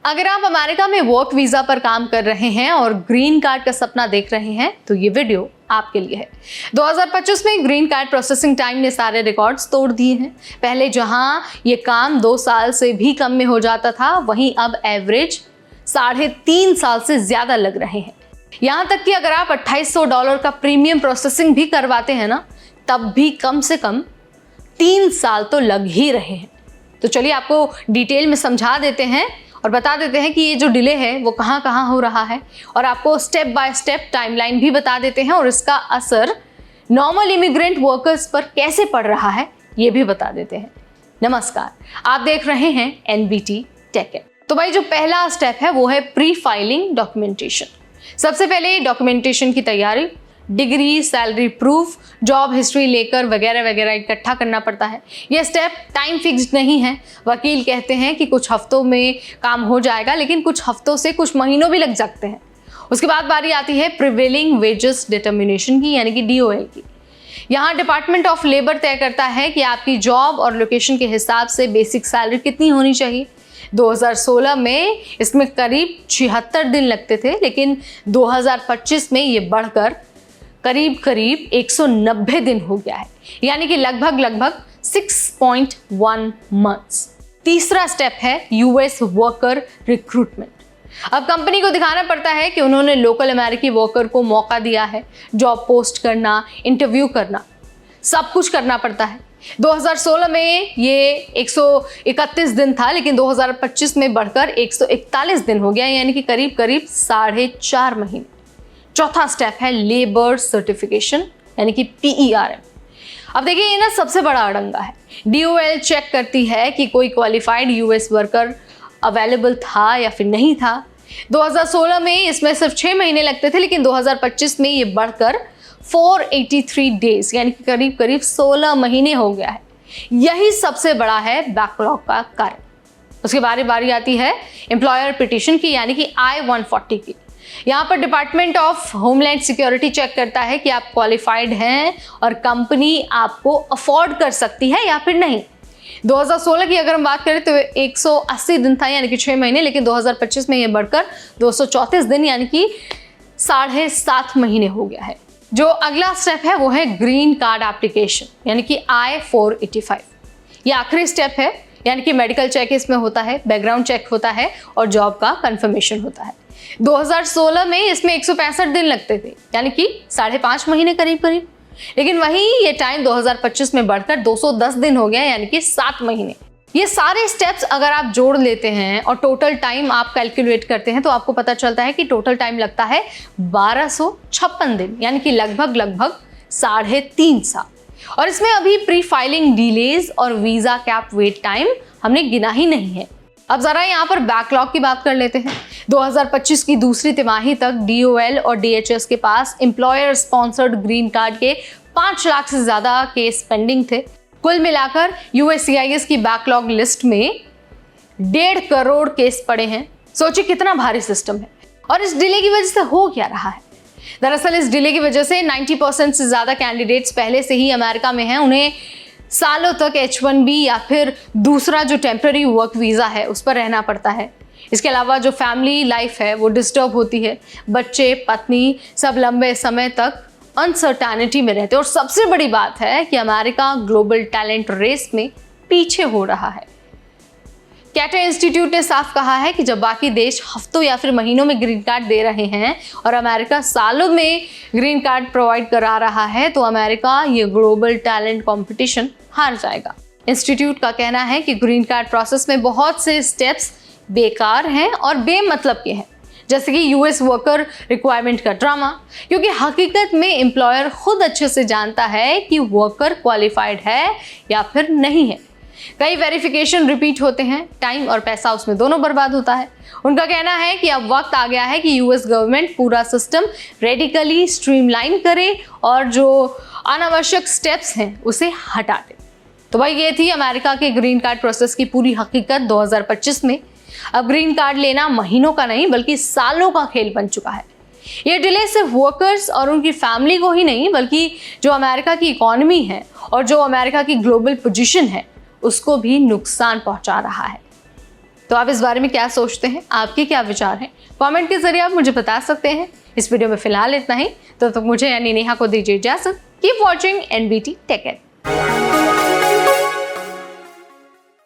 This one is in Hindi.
अगर आप अमेरिका में वर्क वीजा पर काम कर रहे हैं और ग्रीन कार्ड का सपना देख रहे हैं तो ये वीडियो आपके लिए है। 2025 में ग्रीन कार्ड प्रोसेसिंग टाइम ने सारे रिकॉर्ड्स तोड़ दिए हैं। पहले जहां ये काम 2 साल से भी कम में हो जाता था, वहीं अब एवरेज 3.5 साल से ज्यादा लग रहे हैं। यहां तक कि अगर आप $2800 का प्रीमियम प्रोसेसिंग भी करवाते हैं ना, तब भी कम से कम 3 साल तो लग ही रहे हैं। तो चलिए आपको डिटेल में समझा देते हैं और बता देते हैं कि ये जो डिले है वो कहाँ कहाँ हो रहा है, और आपको स्टेप बाय स्टेप टाइमलाइन भी बता देते हैं और इसका असर नॉर्मल इमिग्रेंट वर्कर्स पर कैसे पड़ रहा है ये भी बता देते हैं। नमस्कार, आप देख रहे हैं NBT टेक। तो भाई जो पहला स्टेप है वो है प्री फाइलिंग डॉक्यूमेंटेशन। सबसे पहले डॉक्यूमेंटेशन की तैयारी, degree, salary proof, job history लेकर वगैरह वगैरह इकट्ठा करना पड़ता है। यह स्टेप टाइम फिक्स्ड नहीं है। वकील कहते हैं कि कुछ हफ्तों में काम हो जाएगा, लेकिन कुछ हफ्तों से कुछ महीनों भी लग सकते हैं। उसके बाद बारी आती है प्रिवेलिंग वेजेस डिटर्मिनेशन की, यानी कि DOL की। यहाँ डिपार्टमेंट ऑफ लेबर तय करता है कि आपकी जॉब और लोकेशन के हिसाब से बेसिक सैलरी कितनी होनी चाहिए। 2016 में इसमें करीब 76 दिन लगते थे, लेकिन 2025 में ये बढ़कर करीब 190 दिन हो गया है, यानी कि लगभग 6.1 मंथ्स। तीसरा स्टेप है US वर्कर रिक्रूटमेंट। अब कंपनी को दिखाना पड़ता है कि उन्होंने लोकल अमेरिकी वर्कर को मौका दिया है। जॉब पोस्ट करना, इंटरव्यू करना, सब कुछ करना पड़ता है। 2016 में ये 131 दिन था, लेकिन 2025 में बढ़कर 141 दिन हो गया, यानी कि करीब 4.5 महीने। चौथा स्टेप है लेबर सर्टिफिकेशन, यानी कि PERM। अब देखिए ये ना सबसे बड़ा अड़ंगा है। DOL चेक करती है कि कोई क्वालिफाइड US वर्कर अवेलेबल था या फिर नहीं था। 2016 में इसमें सिर्फ 6 महीने लगते थे, लेकिन 2025 में ये बढ़कर 483 डेज, यानी कि करीब 16 महीने हो गया है। यही सबसे बड़ा है बैकलॉग का कारण। उसके बारी आती है एम्प्लॉयर पिटीशन की, यानी कि I-140 की। यहाँ पर department of homeland security check करता है कि आप क्वालिफाइड हैं और कंपनी आपको अफोर्ड कर सकती है या फिर नहीं। 2016 की अगर हम बात करें तो 180 दिन था, यानी कि 6 महीने, लेकिन 2025 में ये बढ़कर 234 दिन, यानी कि 7.5 महीने हो गया है। जो अगला स्टेप है वो है ग्रीन कार्ड एप्लीकेशन, यानी कि I-485। ये आखिरी स्टेप है, यानी कि मेडिकल चेक इसमें होता है, बैकग्राउंड चेक होता है और जॉब का कंफर्मेशन होता है। 2016 में इसमें 165 दिन लगते थे, यानी कि 5.5 महीने करीब, लेकिन वहीं ये टाइम 2025 में बढ़कर 210 दिन हो गया, यानी कि 7 महीने। ये सारे स्टेप्स अगर आप जोड़ लेते हैं और टोटल टाइम आप कैलकुलेट करते हैं तो आपको पता चलता है कि टोटल टाइम लगता है 1256 दिन, यानी कि लगभग 3.5 साल। और इसमें अभी प्री फाइलिंग डिलेज और वीजा कैप वेट टाइम हमने गिना ही नहीं है। अब जरा यहाँ पर बैकलॉग की बात कर लेते हैं। 2025 की दूसरी तिमाही तक DOL और DHS के पास एम्प्लॉयर स्पॉन्सर्ड ग्रीन कार्ड के 5 लाख से ज्यादा केस पेंडिंग थे। कुल मिलाकर USCIS की बैकलॉग लिस्ट में 1.5 करोड़ केस पड़े हैं। सोचिए कितना भारी सिस्टम है। और इस डिले की वजह से हो क्या रहा है? दरअसल इस डिले की वजह से 90% से ज्यादा कैंडिडेट्स पहले से ही अमेरिका में हैं। उन्हें सालों तक H-1B या फिर दूसरा जो टेम्पररी वर्क वीज़ा है उस पर रहना पड़ता है। इसके अलावा जो फैमिली लाइफ है वो डिस्टर्ब होती है। बच्चे, पत्नी सब लंबे समय तक अनसर्टेनिटी में रहते हैं। और सबसे बड़ी बात है कि अमेरिका ग्लोबल टैलेंट रेस में पीछे हो रहा है। कैटर इंस्टीट्यूट ने साफ कहा है कि जब बाकी देश हफ्तों या फिर महीनों में ग्रीन कार्ड दे रहे हैं और अमेरिका सालों में ग्रीन कार्ड प्रोवाइड करा रहा है, तो अमेरिका ये ग्लोबल टैलेंट कंपटीशन हार जाएगा। इंस्टीट्यूट का कहना है कि ग्रीन कार्ड प्रोसेस में बहुत से स्टेप्स बेकार हैं और बेमतलब के हैं, जैसे कि US वर्कर रिक्वायरमेंट का ड्रामा, क्योंकि हकीकत में एम्प्लॉयर खुद अच्छे से जानता है कि वर्कर क्वालिफाइड है या फिर नहीं है। कई वेरिफिकेशन रिपीट होते हैं, टाइम और पैसा उसमें दोनों बर्बाद होता है। उनका कहना है कि अब वक्त आ गया है कि US गवर्नमेंट पूरा सिस्टम रेडिकली स्ट्रीमलाइन करे और जो अनावश्यक स्टेप्स हैं उसे हटा दे। तो भाई ये थी अमेरिका के ग्रीन कार्ड प्रोसेस की पूरी हकीकत 2025 में। अब ग्रीन कार्ड लेना महीनों का नहीं बल्कि सालों का खेल बन चुका है। ये डिले सिर्फ वर्कर्स और उनकी फैमिली को ही नहीं, बल्कि जो अमेरिका की इकोनॉमी है और जो अमेरिका की ग्लोबल पोजीशन है उसको भी नुकसान पहुंचा रहा है। तो आप इस बारे में क्या सोचते हैं, आपके क्या विचार हैं, कमेंट के जरिए आप मुझे बता सकते हैं। इस वीडियो में फिलहाल इतना ही, तो मुझे यानी नेहा को दीजिए इजाजत। Keep watching NBT take care.